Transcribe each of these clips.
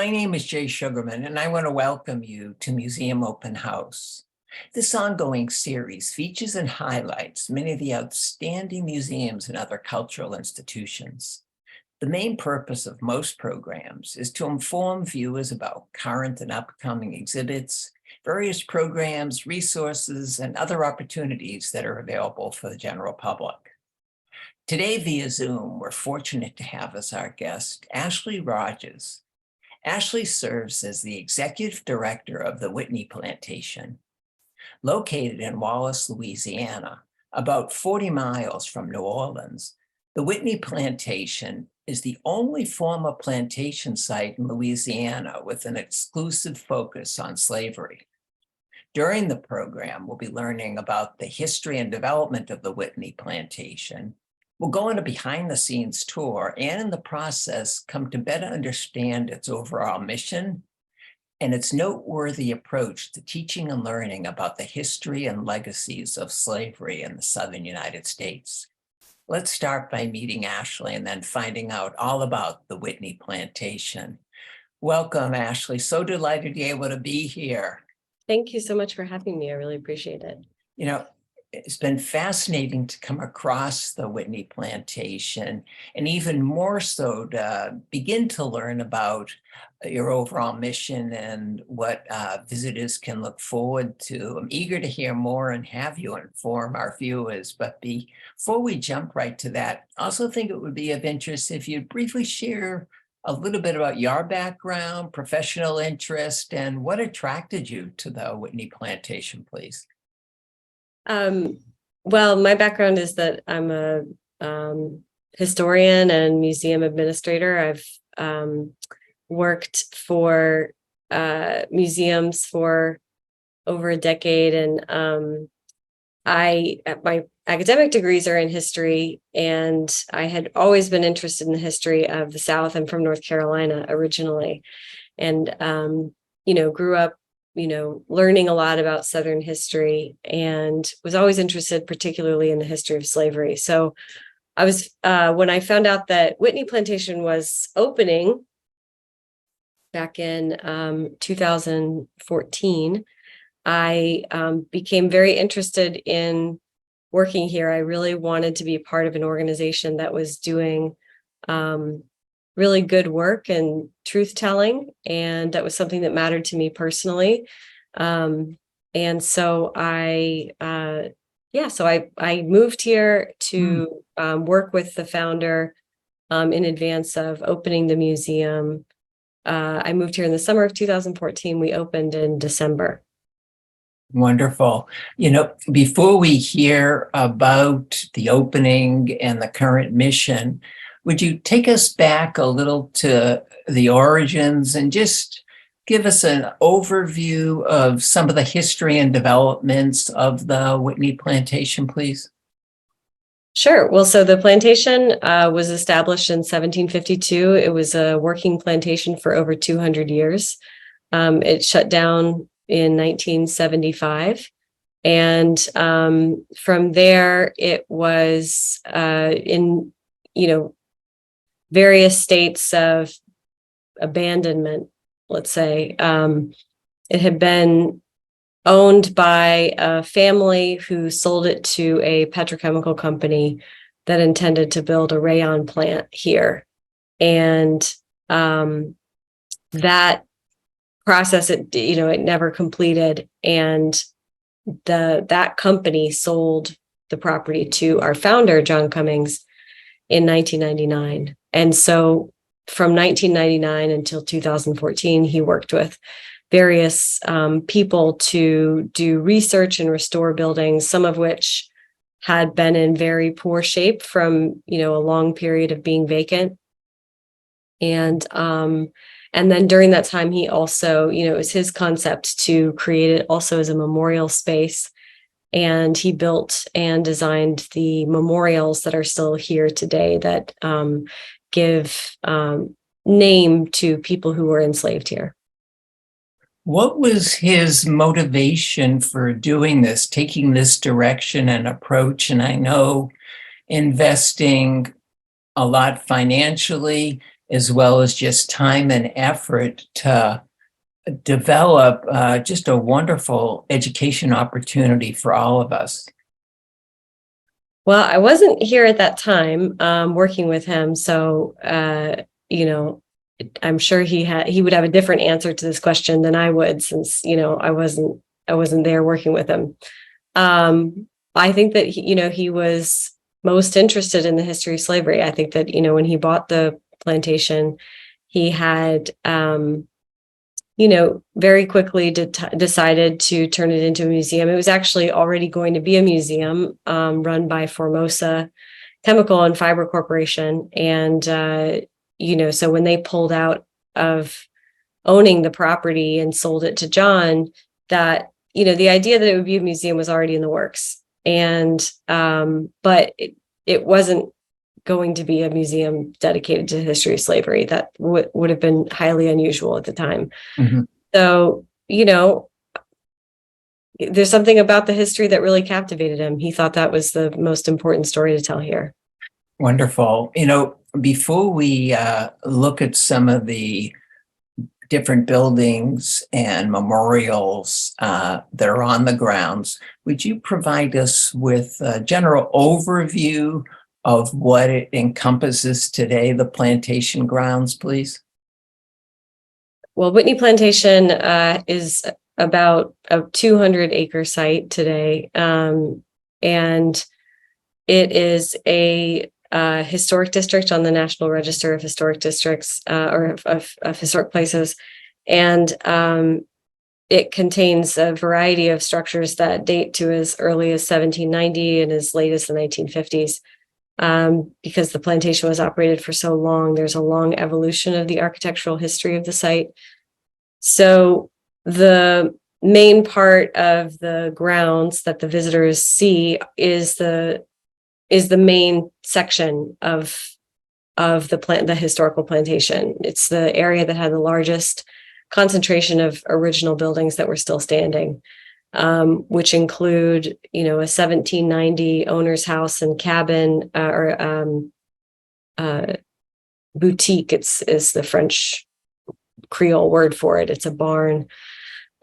My name is Jay Sugarman, and I want to welcome you to Museum Open House. This ongoing series features and highlights many of the outstanding museums and other cultural institutions. The main purpose of most programs is to inform viewers about current and upcoming exhibits, various programs, resources, and other opportunities that are available for the general public. Today via Zoom, we're fortunate to have as our guest Ashley Rogers. Ashley serves as the executive director of the Whitney Plantation. Located in Wallace, Louisiana, about 40 miles from New Orleans, the Whitney Plantation is the only former plantation site in Louisiana with an exclusive focus on slavery. During the program, we'll be learning about the history and development of the Whitney Plantation. We'll go on a behind-the-scenes tour and in the process come to better understand its overall mission and its noteworthy approach to teaching and learning about the history and legacies of slavery in the Southern United States. Let's start by meeting Ashley and then finding out all about the Whitney Plantation. Welcome, Ashley. So delighted to be able to be here. Thank you so much for having me. I really appreciate it. You know, it's been fascinating to come across the Whitney Plantation and even more so to begin to learn about your overall mission and what visitors can look forward to. I'm eager to hear more and have you inform our viewers. But before we jump right to that, I also think it would be of interest if you'd briefly share a little bit about your background, professional interest, and what attracted you to the Whitney Plantation, please. Well, my background is that I'm a historian and museum administrator. I've worked for museums for over a decade, and my academic degrees are in history, and I had always been interested in the history of the South. I'm from North Carolina originally, and grew up learning a lot about Southern history and was always interested particularly in the history of slavery. So I was, when I found out that Whitney Plantation was opening back in 2014, I became very interested in working here. I really wanted to be a part of an organization that was doing really good work and truth telling, and that was something that mattered to me personally. And so I moved here to work with the founder in advance of opening the museum. I moved here in the summer of 2014. We opened in December. Wonderful. Before we hear about the opening and the current mission, would you take us back a little to the origins and just give us an overview of some of the history and developments of the Whitney Plantation, please? Sure. Well, so the plantation was established in 1752. It was a working plantation for over 200 years. It shut down in 1975. And from there, it was in, various states of abandonment, let's say. It had been owned by a family who sold it to a petrochemical company that intended to build a rayon plant here. And that process, it never completed. And that company sold the property to our founder, John Cummings, in 1999. And so from 1999 until 2014, he worked with various people to do research and restore buildings, some of which had been in very poor shape from, a long period of being vacant. And then during that time, he also, it was his concept to create it also as a memorial space. And he built and designed the memorials that are still here today that give name to people who were enslaved here. What was his motivation for doing this, taking this direction and approach? And I know investing a lot financially as well as just time and effort to develop just a wonderful education opportunity for all of us. Well, I wasn't here at that time working with him, so you know, I'm sure he would have a different answer to this question than I would, since I wasn't there working with him. I think that he was most interested in the history of slavery. I think that when he bought the plantation, he had very quickly decided to turn it into a museum. It was actually already going to be a museum run by Formosa Chemical and Fiber Corporation. And, so when they pulled out of owning the property and sold it to John, that, the idea that it would be a museum was already in the works. And, but it wasn't going to be a museum dedicated to the history of slavery. That would have been highly unusual at the time. Mm-hmm. So, there's something about the history that really captivated him. He thought that was the most important story to tell here. Wonderful. Before we look at some of the different buildings and memorials that are on the grounds, would you provide us with a general overview of what it encompasses today, the plantation grounds, please? Well, Whitney Plantation is about a 200-acre site today, and it is a historic district on the National Register of Historic Districts or of historic places, and it contains a variety of structures that date to as early as 1790 and as late as the 1950s. Because the plantation was operated for so long, there's a long evolution of the architectural history of the site. So the main part of the grounds that the visitors see is the main section of the historical plantation. It's the area that had the largest concentration of original buildings that were still standing. Which include, a 1790 owner's house and cabin boutique. Is the French Creole word for it. It's a barn,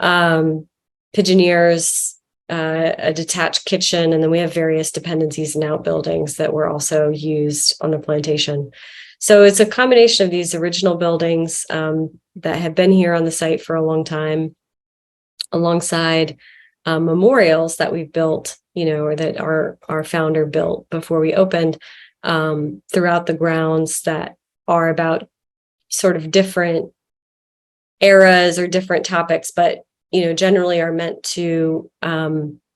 pigeonniers, a detached kitchen, and then we have various dependencies and outbuildings that were also used on the plantation. So it's a combination of these original buildings that have been here on the site for a long time, alongside memorials that we've built, or that our founder built before we opened, throughout the grounds, that are about sort of different eras or different topics, but generally are meant to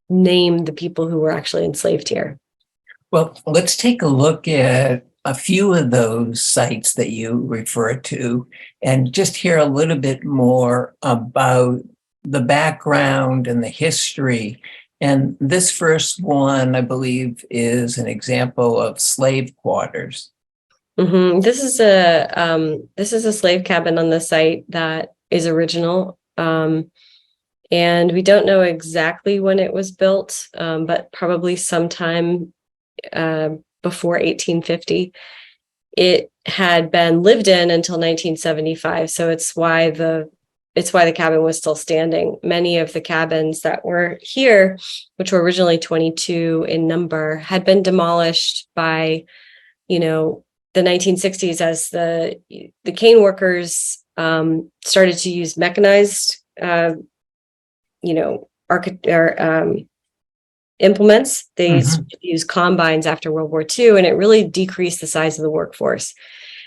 name the people who were actually enslaved here. Well, let's take a look at a few of those sites that you refer to and just hear a little bit more about the background and the history. And this first one, I believe, is an example of slave quarters. Mm-hmm. This is a slave cabin on the site that is original, and we don't know exactly when it was built, but probably sometime before 1850. It had been lived in until 1975, so it's why the cabin was still standing. Many of the cabins that were here, which were originally 22 in number, had been demolished by, the 1960s as the cane workers started to use mechanized, implements. They used combines after World War II, and it really decreased the size of the workforce.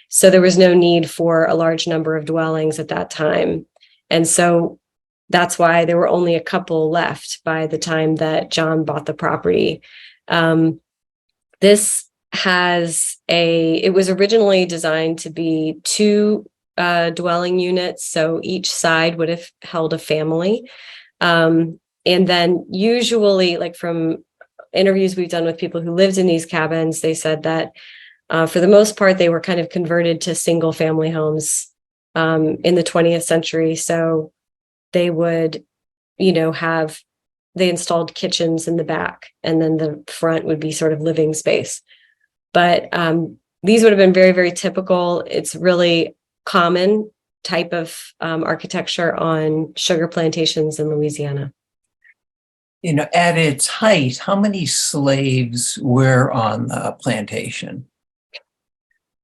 So there was no need for a large number of dwellings at that time. And so that's why there were only a couple left by the time that John bought the property. It was originally designed to be two dwelling units. So each side would have held a family. And then usually, like from interviews we've done with people who lived in these cabins, they said that for the most part, they were kind of converted to single family homes in the 20th century. So they would, they installed kitchens in the back, and then the front would be sort of living space. But these would have been very, very typical. It's really common type of architecture on sugar plantations in Louisiana. At its height, how many slaves were on the plantation?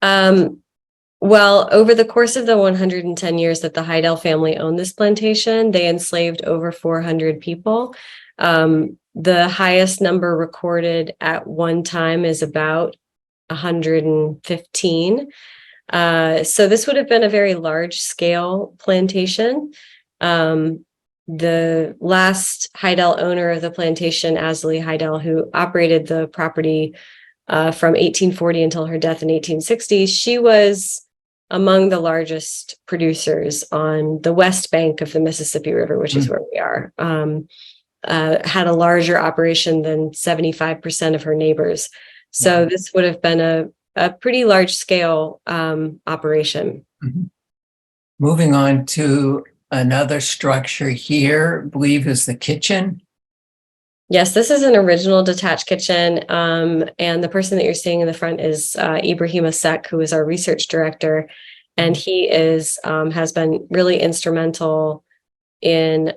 Well, over the course of the 110 years that the Heidel family owned this plantation, they enslaved over 400 people. The highest number recorded at one time is about 115. So this would have been a very large scale plantation. The last Heidel owner of the plantation, Azalee Heidel, who operated the property from 1840 until her death in 1860, she was among the largest producers on the west bank of the Mississippi River, which is where we are. Had a larger operation than 75% of her neighbors. So Wow. this would have been a pretty large scale operation. Mhm. Moving on to another structure here, I believe is the kitchen. Yes, this is an original detached kitchen. And the person that you're seeing in the front is Ibrahim Asek, who is our research director. And he has been really instrumental in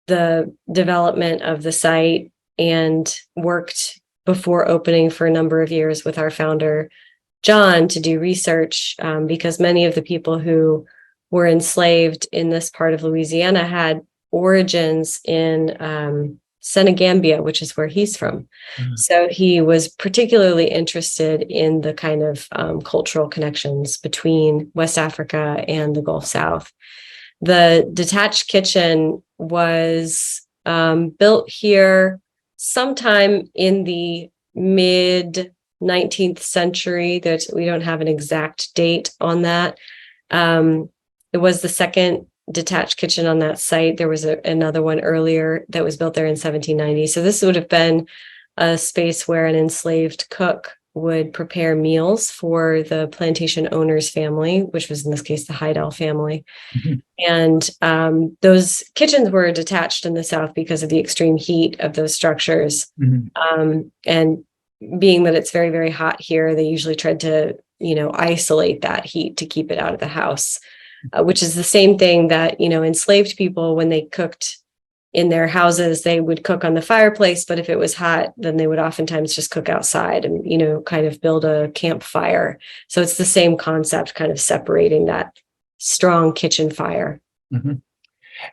the development of the site and worked before opening for a number of years with our founder, John, to do research because many of the people who were enslaved in this part of Louisiana had origins in Senegambia, which is where he's from. So he was particularly interested in the kind of cultural connections between West Africa and the Gulf South. The detached kitchen was built here sometime in the mid 19th century. That we don't have an exact date on that. It was the second detached kitchen on that site. There was another one earlier that was built there in 1790. So this would have been a space where an enslaved cook would prepare meals for the plantation owner's family, which was in this case the Heidel family. And those kitchens were detached in the South because of the extreme heat of those structures. And being that it's very, very hot here, they usually tried to, isolate that heat to keep it out of the house, which is the same thing that, enslaved people, when they cooked in their houses, they would cook on the fireplace. But if it was hot, then they would oftentimes just cook outside and, kind of build a campfire. So it's the same concept, kind of separating that strong kitchen fire.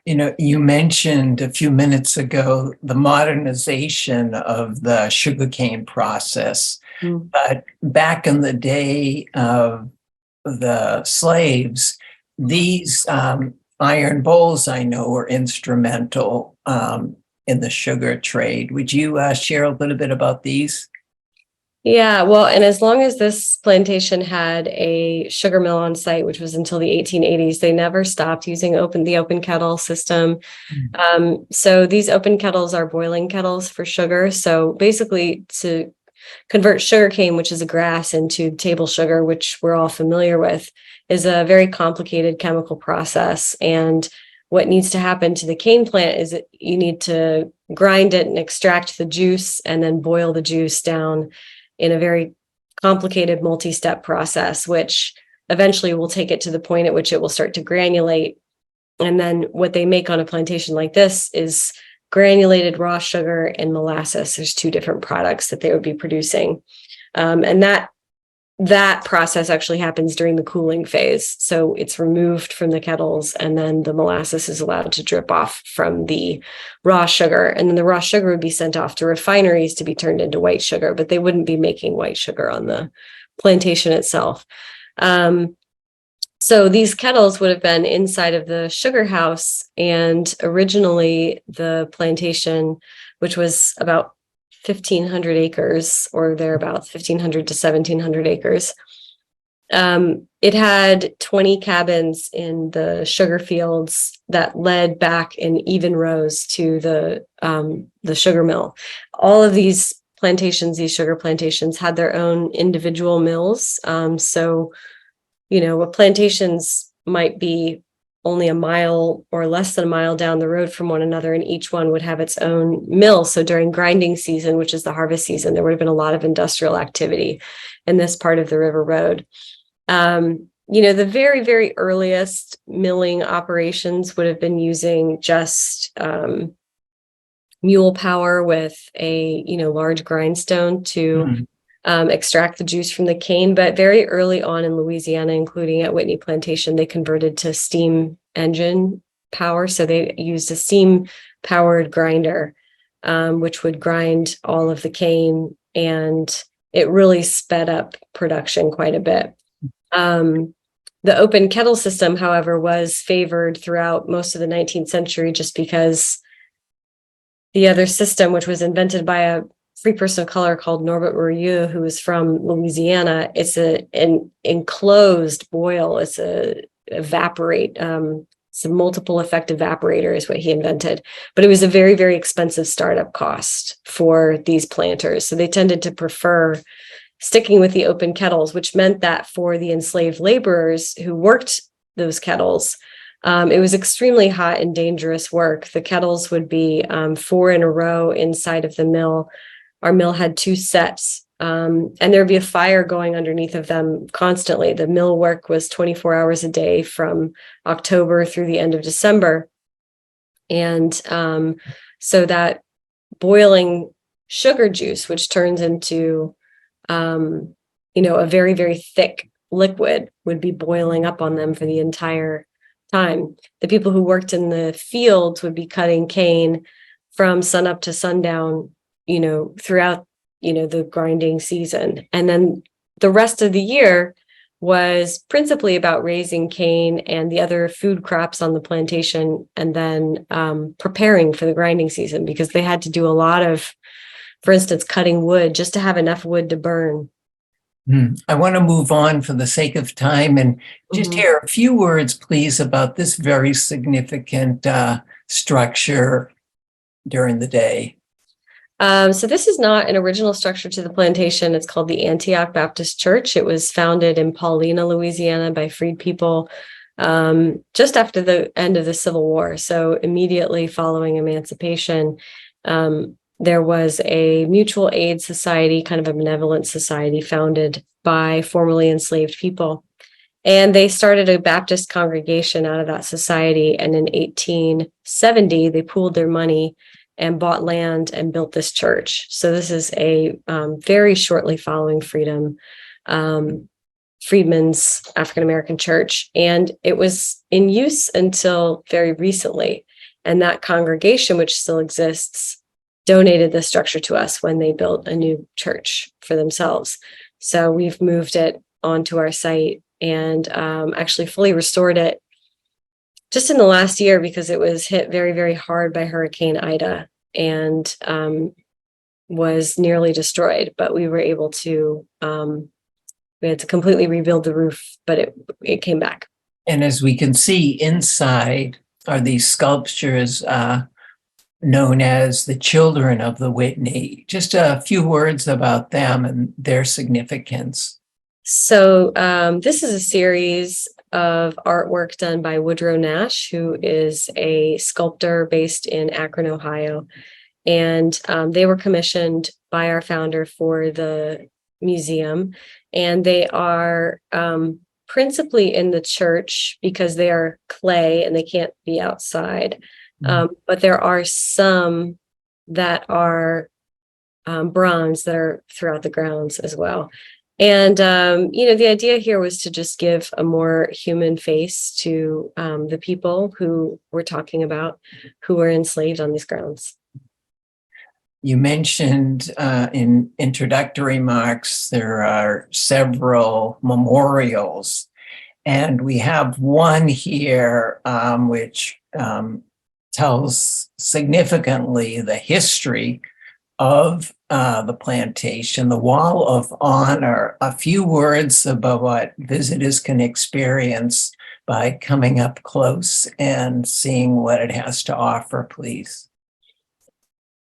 You mentioned a few minutes ago the modernization of the sugarcane process. But back in the day of the slaves, these iron bowls, I know, were instrumental in the sugar trade. Would you share a little bit about these? Yeah, well, and as long as this plantation had a sugar mill on site, which was until the 1880s, they never stopped using the open kettle system. So these open kettles are boiling kettles for sugar. So basically, to convert sugarcane, which is a grass, into table sugar, which we're all familiar with, is a very complicated chemical process. And what needs to happen to the cane plant is that you need to grind it and extract the juice and then boil the juice down in a very complicated multi-step process, which eventually will take it to the point at which it will start to granulate. And then what they make on a plantation like this is granulated raw sugar and molasses. There's two different products that they would be producing. And that process actually happens during the cooling phase. So it's removed from the kettles, and then the molasses is allowed to drip off from the raw sugar. And then the raw sugar would be sent off to refineries to be turned into white sugar, but they wouldn't be making white sugar on the plantation itself. So these kettles would have been inside of the sugar house. And originally the plantation, which was about 1,500 acres or thereabouts, 1,500 to 1,700 acres. It had 20 cabins in the sugar fields that led back in even rows to the sugar mill. All of these plantations, these sugar plantations, had their own individual mills. So, what plantations might be only a mile or less than a mile down the road from one another, and each one would have its own mill. So during grinding season, which is the harvest season, there would have been a lot of industrial activity in this part of the river road. The very, very earliest milling operations would have been using just mule power with a large grindstone to extract the juice from the cane. But very early on in Louisiana, including at Whitney Plantation, they converted to steam engine power. So they used a steam powered grinder, which would grind all of the cane, and it really sped up production quite a bit. The open kettle system, however, was favored throughout most of the 19th century just because the other system, which was invented by a free person of color called Norbert Murieux, who was from Louisiana, it's an enclosed boil. It's a evaporate. It's a multiple effect evaporator is what he invented. But it was a very, very expensive startup cost for these planters. So they tended to prefer sticking with the open kettles, which meant that for the enslaved laborers who worked those kettles, it was extremely hot and dangerous work. The kettles would be 4 in a row inside of the mill. Our mill had 2 sets, and there would be a fire going underneath of them constantly. The mill work was 24 hours a day from October through the end of December. And so that boiling sugar juice, which turns into a very, very thick liquid, would be boiling up on them for the entire time. The people who worked in the fields would be cutting cane from sunup to sundown, throughout, the grinding season. And then the rest of the year was principally about raising cane and the other food crops on the plantation, and then preparing for the grinding season, because they had to do a lot of, for instance, cutting wood just to have enough wood to burn. I want to move on for the sake of time and just hear a few words, please, about this very significant structure during the day. So this is not an original structure to the plantation. It's called the Antioch Baptist Church. It was founded in Paulina, Louisiana by freed people just after the end of the Civil War. So immediately following emancipation, there was a mutual aid society, kind of a benevolent society founded by formerly enslaved people. And they started a Baptist congregation out of that society. And in 1870, they pooled their money and bought land and built this church. So this is a very shortly following freedom, Freedmen's African-American church. And it was in use until very recently. And that congregation, which still exists, donated the structure to us when they built a new church for themselves. So we've moved it onto our site and actually fully restored it just in the last year, because it was hit very, very hard by Hurricane Ida and was nearly destroyed. But we were able to, we had to completely rebuild the roof, but it came back. And as we can see inside are these sculptures known as the Children of the Whitney. Just a few words about them and their significance. So this is a series of artwork done by Woodrow Nash, who is a sculptor based in Akron, Ohio. And they were commissioned by our founder for the museum. And they are principally in the church because they are clay and they can't be outside. But there are some that are bronze that are throughout the grounds as well. And, the idea here was to just give a more human face to the people who we're talking about, who were enslaved on these grounds. You mentioned in introductory remarks, there are several memorials, and we have one here which tells significantly the history of the plantation, the Wall of Honor. A few words about what visitors can experience by coming up close and seeing what it has to offer, please.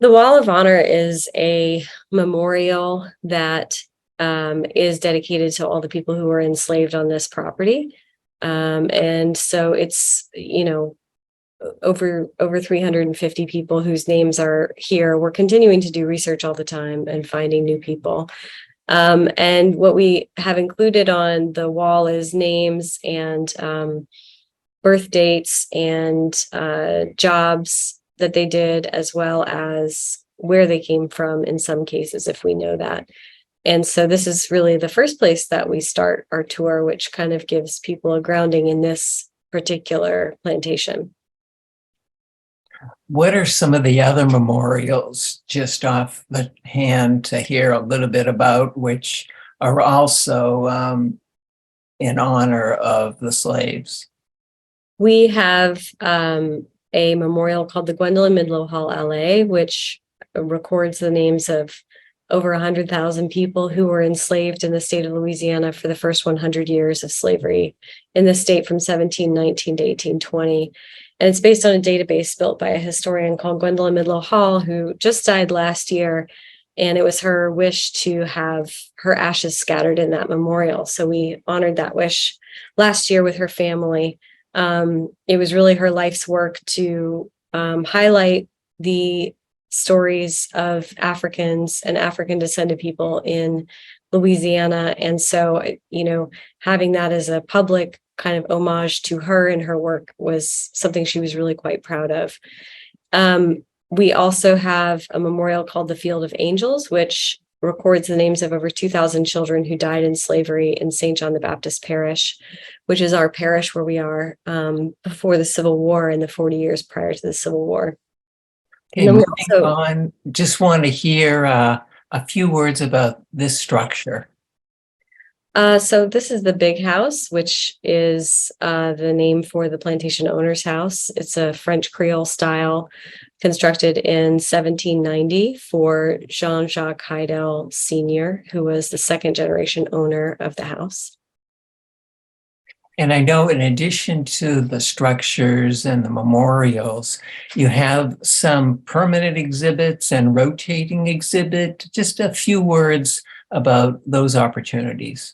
The Wall of Honor is a memorial that is dedicated to all the people who were enslaved on this property. And so it's, over 350 people whose names are here. We're continuing to do research all the time and finding new people. And what we have included on the wall is names and birth dates and jobs that they did, as well as where they came from in some cases, if we know that. And so this is really the first place that we start our tour, which kind of gives people a grounding in this particular plantation. What are some of the other memorials just off the hand to hear a little bit about, which are also in honor of the slaves? We have a memorial called the Gwendolyn Midlow Hall LA, which records the names of over 100,000 people who were enslaved in the state of Louisiana for the first 100 years of slavery in the state from 1719 to 1820. And it's based on a database built by a historian called Gwendolyn Midlow Hall, who just died last year. And it was her wish to have her ashes scattered in that memorial. So we honored that wish last year with her family. It was really her life's work to highlight the stories of Africans and African descended people in Louisiana. And so, having that as a public kind of homage to her and her work was something she was really quite proud of. We also have a memorial called the Field of Angels, which records the names of over 2,000 children who died in slavery in St. John the Baptist Parish, which is our parish where we are before the Civil War and the 40 years prior to the Civil War. Okay, moving on, just want to hear a few words about this structure. So this is the Big House, which is the name for the plantation owner's house. It's a French Creole style constructed in 1790 for Jean-Jacques Heidel Sr., who was the second generation owner of the house. And I know in addition to the structures and the memorials, you have some permanent exhibits and rotating exhibit. Just a few words about those opportunities.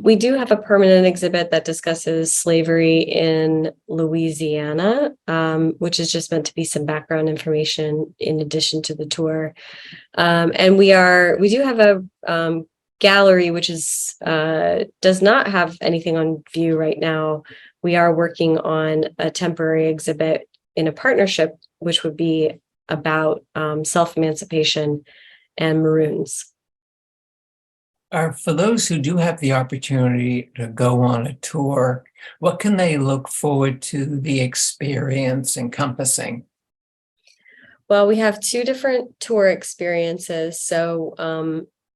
We do have a permanent exhibit that discusses slavery in Louisiana, which is just meant to be some background information in addition to the tour. And we do have a gallery, which is does not have anything on view right now. We are working on a temporary exhibit in a partnership, which would be about self-emancipation and Maroons. For those who do have the opportunity to go on a tour, what can they look forward to the experience encompassing? Well, we have two different tour experiences. So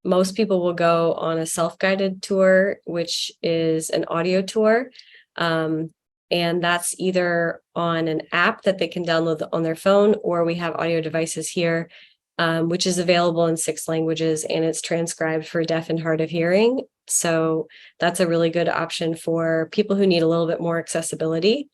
most people will go on a self-guided tour, which is an audio tour. And that's either on an app that they can download on their phone, or we have audio devices here, which is available in 6 languages, and it's transcribed for deaf and hard of hearing. So that's a really good option for people who need a little bit more accessibility.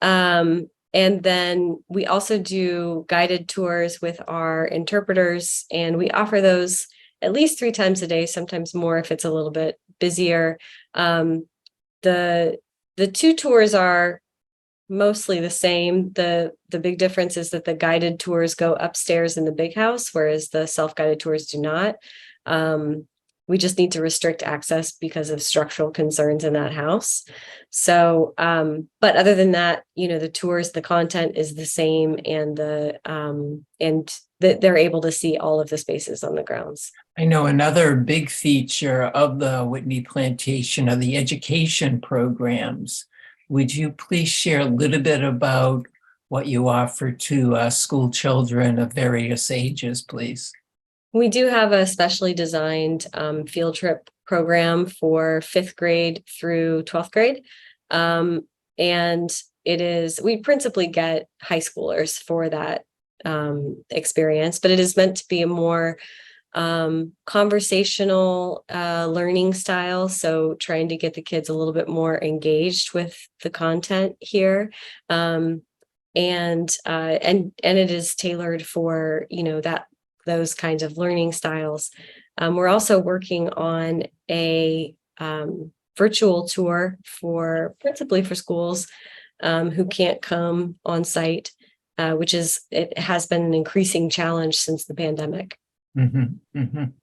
And then we also do guided tours with our interpreters, and we offer those at least 3 times a day, sometimes more if it's a little bit busier. The 2 tours are mostly the same. The big difference is that the guided tours go upstairs in the big house, whereas the self-guided tours do not. We just need to restrict access because of structural concerns in that house. So, but other than that, the tours, the content is the same, and they're able to see all of the spaces on the grounds. I know another big feature of the Whitney Plantation are the education programs. Would you please share a little bit about what you offer to school children of various ages, please? We do have a specially designed field trip program for 5th grade through 12th grade. And we principally get high schoolers for that experience, but it is meant to be a more conversational learning style. So trying to get the kids a little bit more engaged with the content here. And it is tailored for, those kinds of learning styles. We're also working on a virtual tour for principally for schools who can't come on site, it has been an increasing challenge since the pandemic. Mhm, mhm.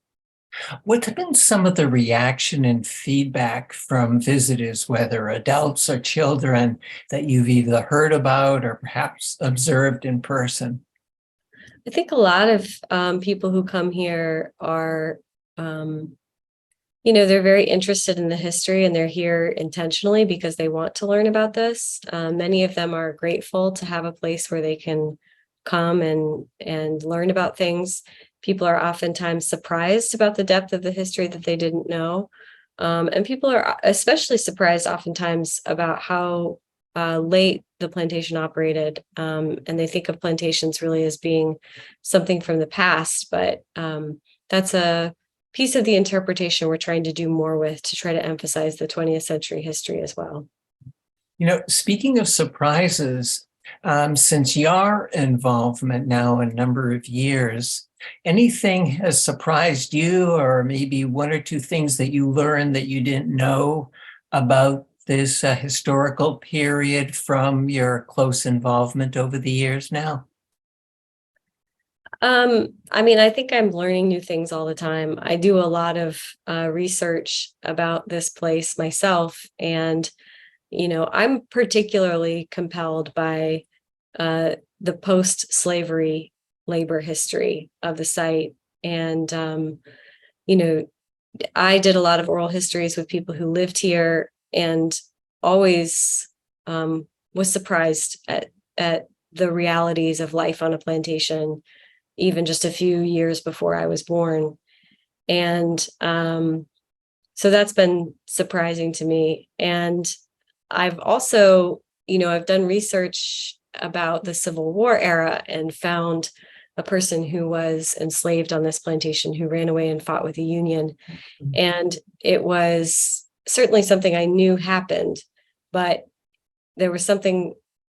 What's been some of the reaction and feedback from visitors, whether adults or children, that you've either heard about or perhaps observed in person? I think a lot of people who come here are, they're very interested in the history and they're here intentionally because they want to learn about this. Many of them are grateful to have a place where they can come and learn about things. People are oftentimes surprised about the depth of the history that they didn't know. And people are especially surprised oftentimes about how late the plantation operated. And they think of plantations really as being something from the past, but that's a piece of the interpretation we're trying to do more with to try to emphasize the 20th century history as well. Speaking of surprises, since your involvement now a number of years, anything has surprised you, or maybe one or two things that you learned that you didn't know about this historical period from your close involvement over the years now? I think I'm learning new things all the time. I do a lot of research about this place myself, and I'm particularly compelled by the post-slavery labor history of the site. And you know, I did a lot of oral histories with people who lived here, and always was surprised at the realities of life on a plantation, even just a few years before I was born. And so that's been surprising to me. And I've also, I've done research about the Civil War era and found a person who was enslaved on this plantation who ran away and fought with the Union. And it was certainly something I knew happened, but there was something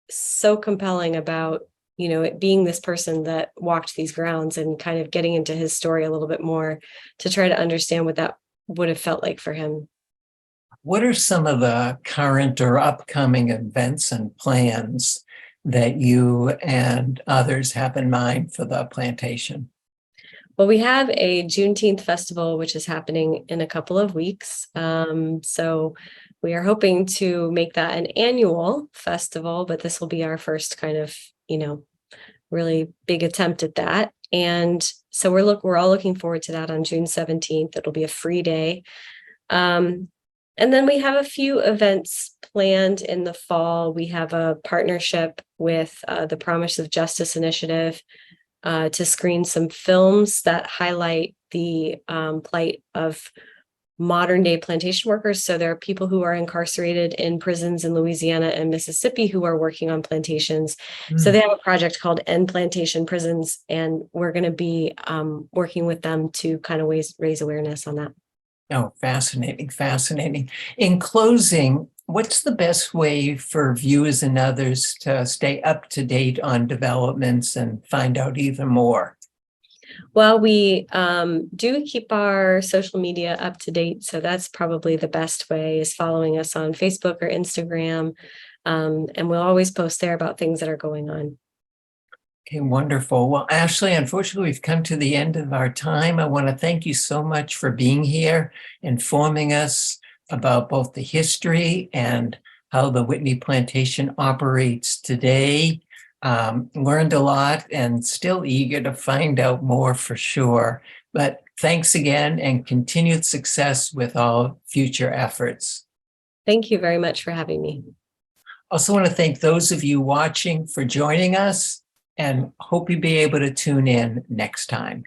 so compelling about, it being this person that walked these grounds and kind of getting into his story a little bit more to try to understand what that would have felt like for him. What are some of the current or upcoming events and plans that you and others have in mind for the plantation? Well, we have a Juneteenth festival, which is happening in a couple of weeks. So we are hoping to make that an annual festival, but this will be our first kind of, really big attempt at that. And so we're all looking forward to that on June 17th. It'll be a free day. And then we have a few events planned in the fall. We have a partnership with the Promise of Justice Initiative to screen some films that highlight the plight of modern day plantation workers. So there are people who are incarcerated in prisons in Louisiana and Mississippi who are working on plantations. So they have a project called End Plantation Prisons, and we're going to be working with them to kind of raise awareness on that. Oh, fascinating, fascinating. In closing, what's the best way for viewers and others to stay up to date on developments and find out even more? Well, we do keep our social media up to date. So that's probably the best way, is following us on Facebook or Instagram. And we'll always post there about things that are going on. Okay, wonderful. Well, Ashley, unfortunately, we've come to the end of our time. I want to thank you so much for being here, informing us about both the history and how the Whitney Plantation operates today. Learned a lot and still eager to find out more for sure. But thanks again, and continued success with all future efforts. Thank you very much for having me. Also want to thank those of you watching for joining us, and hope you'll be able to tune in next time.